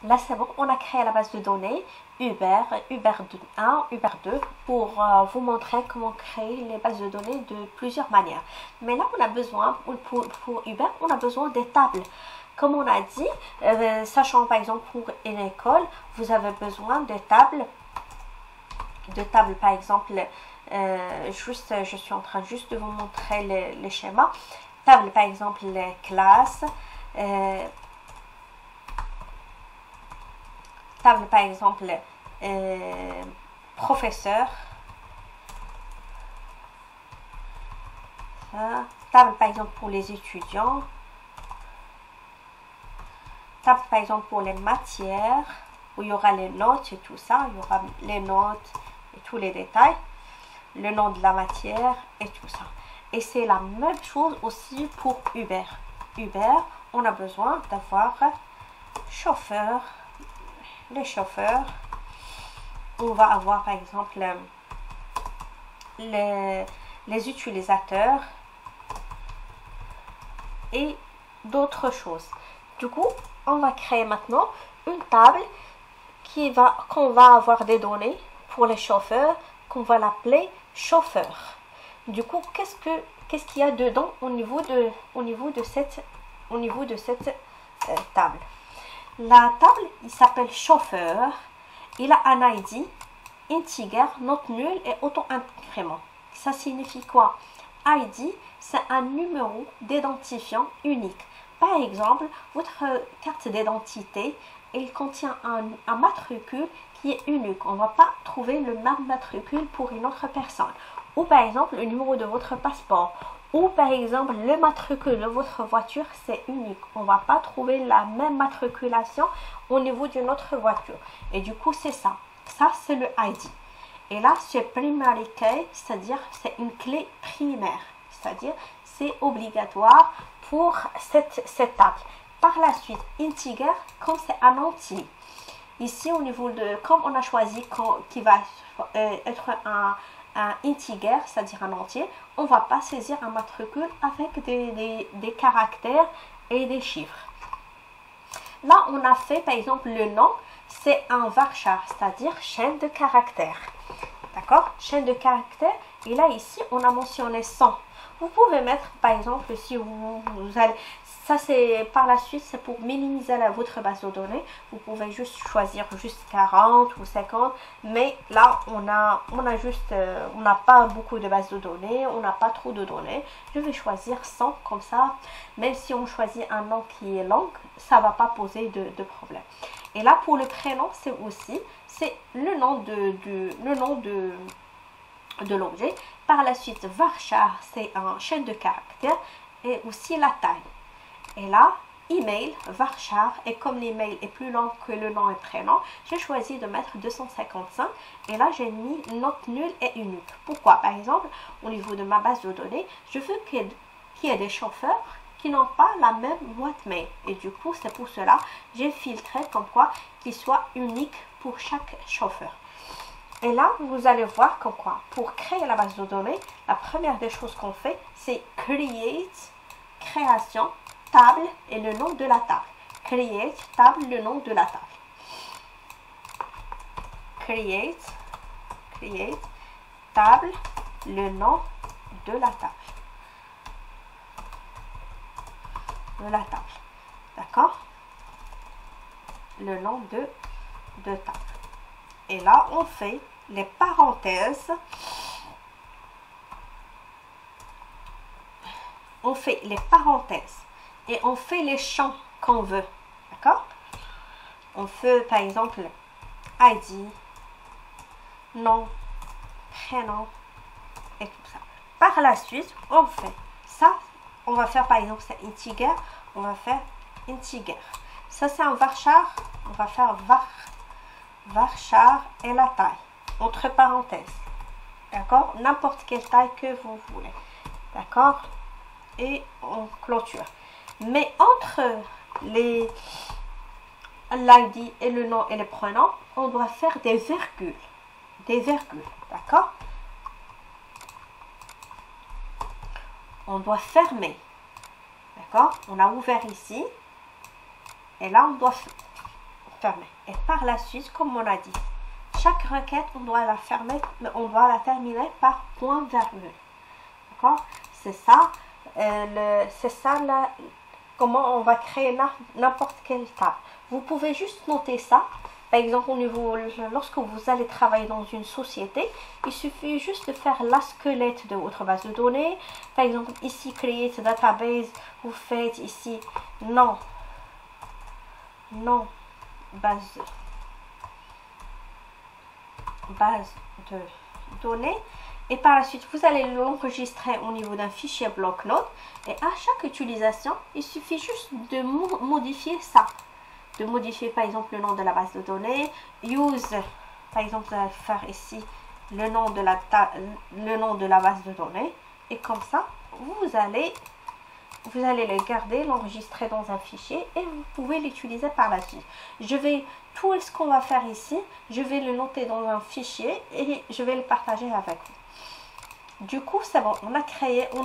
Là, c'est bon, on a créé la base de données Uber, Uber 1, Uber 2 pour vous montrer comment créer les bases de données de plusieurs manières. Mais là, on a besoin, pour Uber, on a besoin des tables. Comme on a dit, sachant par exemple pour une école, vous avez besoin de tables par exemple, je suis en train juste de vous montrer les schémas. Table par exemple, les classes. Table par exemple professeur, table par exemple pour les étudiants, table par exemple pour les matières où il y aura les notes et tout ça, il y aura les notes et tous les détails, le nom de la matière et tout ça. Et c'est la même chose aussi pour Uber. Uber, on a besoin d'avoir chauffeur. Les chauffeurs, on va avoir par exemple les utilisateurs et d'autres choses. Du coup, on va créer maintenant une table qu'on va avoir des données pour les chauffeurs, qu'on va l'appeler chauffeur. Du coup, qu'est-ce qu'il y a dedans au niveau de cette table? La table, il s'appelle chauffeur. Il a un ID, integer, note nulle et auto-incrément. Ça signifie quoi? ID, c'est un numéro d'identifiant unique. Par exemple, votre carte d'identité, elle contient un matricule qui est unique. On ne va pas trouver le même matricule pour une autre personne. Ou par exemple, le numéro de votre passeport. Ou par exemple, le matricule de votre voiture, c'est unique. On ne va pas trouver la même matriculation au niveau d'une autre voiture. Et du coup, c'est ça. Ça, c'est le ID. Et là, c'est primary key, c'est-à-dire c'est une clé primaire. C'est-à-dire, c'est obligatoire pour cette table. Par la suite, integer, comme c'est un entier. Ici, au niveau de, comme on a choisi qui va être un integer, c'est-à-dire un entier, on ne va pas saisir un matricule avec des caractères et des chiffres. Là, on a fait, par exemple, le nom, c'est un varchar, c'est-à-dire chaîne de caractères. D'accord? Chaîne de caractères. Et là, ici, on a mentionné 100. Vous pouvez mettre, par exemple, si vous allez... Ça, c'est par la suite, c'est pour minimiser votre base de données. Vous pouvez juste choisir juste 40 ou 50. Mais là, on n'a pas beaucoup de bases de données. On n'a pas trop de données. Je vais choisir 100 comme ça. Même si on choisit un nom qui est long, ça ne va pas poser de problème. Et là, pour le prénom, c'est le nom de l'objet. Par la suite, varchar, c'est un chaîne de caractères et aussi la taille. Et là, email, varchar, et comme l'email est plus long que le nom et prénom, j'ai choisi de mettre 255. Et là, j'ai mis note nulle et unique. Pourquoi? Par exemple, au niveau de ma base de données, je veux qu'il y ait des chauffeurs qui n'ont pas la même boîte mail. Et du coup, c'est pour cela j'ai filtré comme quoi qu'il soit unique pour chaque chauffeur. Et là, vous allez voir comme quoi, pour créer la base de données, la première des choses qu'on fait, c'est create, création, table et le nom de la table. Create, table, le nom de la table. Create, table, le nom de la table. D'accord? Le nom de table. Et là, on fait les parenthèses. On fait les parenthèses. Et on fait les champs qu'on veut. D'accord? On fait par exemple ID, nom, prénom et tout ça. Par la suite, on fait ça. On va faire par exemple c'est integer. On va faire integer. Ça c'est un varchar. On va faire varchar et la taille. Entre parenthèses. D'accord? N'importe quelle taille que vous voulez. D'accord? Et on clôture. Mais entre l'ID et le nom et le prénom, on doit faire des virgules. D'accord? On doit fermer. D'accord? On a ouvert ici. Et là, on doit fermer. Et par la suite, comme on a dit, chaque requête, on doit la fermer, mais on doit la terminer par point virgule. D'accord? C'est ça, comment on va créer n'importe quelle table. Vous pouvez juste noter ça. Par exemple, lorsque vous allez travailler dans une société, il suffit juste de faire la squelette de votre base de données. Par exemple, ici, create database, vous faites ici non, base de données. Et par la suite, vous allez l'enregistrer au niveau d'un fichier bloc-notes. Et à chaque utilisation, il suffit juste de modifier ça. De modifier par exemple le nom de la base de données. Use, par exemple, vous allez faire ici le nom de la base de données. Et comme ça, vous allez le garder, l'enregistrer dans un fichier et vous pouvez l'utiliser par la suite. Tout ce qu'on va faire ici, je vais le noter dans un fichier et je vais le partager avec vous. Du coup, c'est bon, on a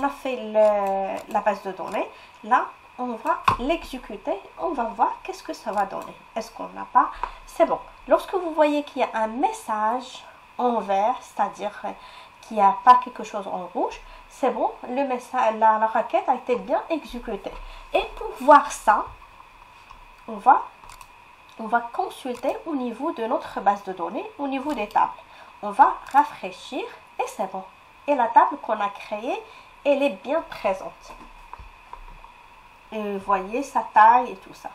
fait la base de données. Là, on va l'exécuter, on va voir qu'est-ce que ça va donner. Est-ce qu'on n'a pas? C'est bon. Lorsque vous voyez qu'il y a un message en vert, c'est-à-dire qu'il n'y a pas quelque chose en rouge, c'est bon, la requête a été bien exécutée. Et pour voir ça, on va consulter au niveau de notre base de données, au niveau des tables. On va rafraîchir et c'est bon. Et la table qu'on a créée, elle est bien présente. Et vous voyez sa taille et tout ça.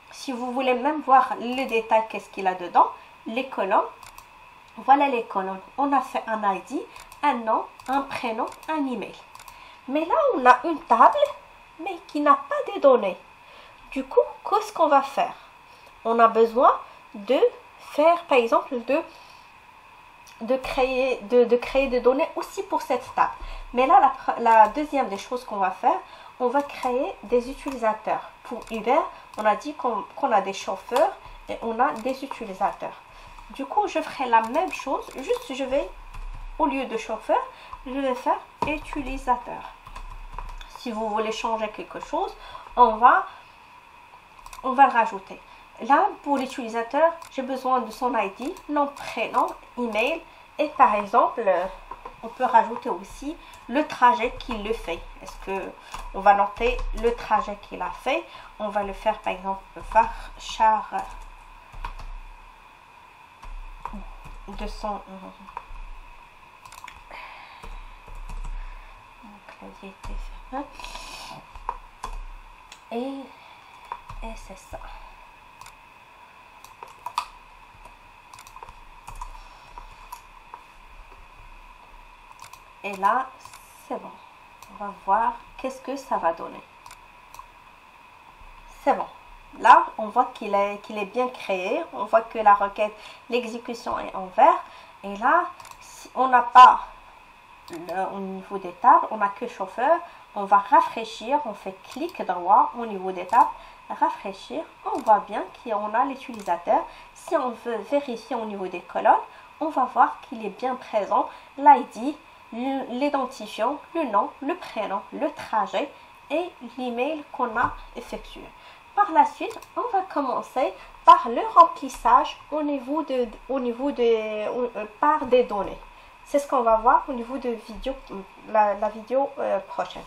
Si vous voulez même voir le détail, qu'est-ce qu'il a dedans, les colonnes, voilà les colonnes. On a fait un ID, un nom, un prénom, un email. Mais là, on a une table, mais qui n'a pas de données. Du coup, qu'est-ce qu'on va faire? On a besoin de faire, par exemple, de créer des données aussi pour cette table. Mais là, la deuxième des choses qu'on va faire, on va créer des utilisateurs. Pour Uber, on a dit qu'on a des chauffeurs et on a des utilisateurs. Du coup, je ferai la même chose, juste je vais, au lieu de chauffeur, je vais faire utilisateur. Si vous voulez changer quelque chose, on va le rajouter. Là, pour l'utilisateur, j'ai besoin de son ID, nom, prénom, email. Et par exemple, on peut rajouter aussi le trajet qu'il le fait. Est-ce que on va noter le trajet qu'il a fait? On va le faire par exemple varchar de son clavier était fermé. Et c'est ça. Et là, c'est bon. On va voir qu'est-ce que ça va donner. C'est bon. Là, on voit qu'il est bien créé. On voit que la requête, l'exécution est en vert. Et là, si on n'a pas au niveau des tables, on n'a que chauffeur. On va rafraîchir. On fait clic droit au niveau des tables. Rafraîchir. On voit bien qu'on a l'utilisateur. Si on veut vérifier au niveau des colonnes, on va voir qu'il est bien présent. L'ID, l'identifiant, le nom, le prénom, le trajet et l'email qu'on a effectué. Par la suite, on va commencer par le remplissage par des données. C'est ce qu'on va voir au niveau de la vidéo prochaine.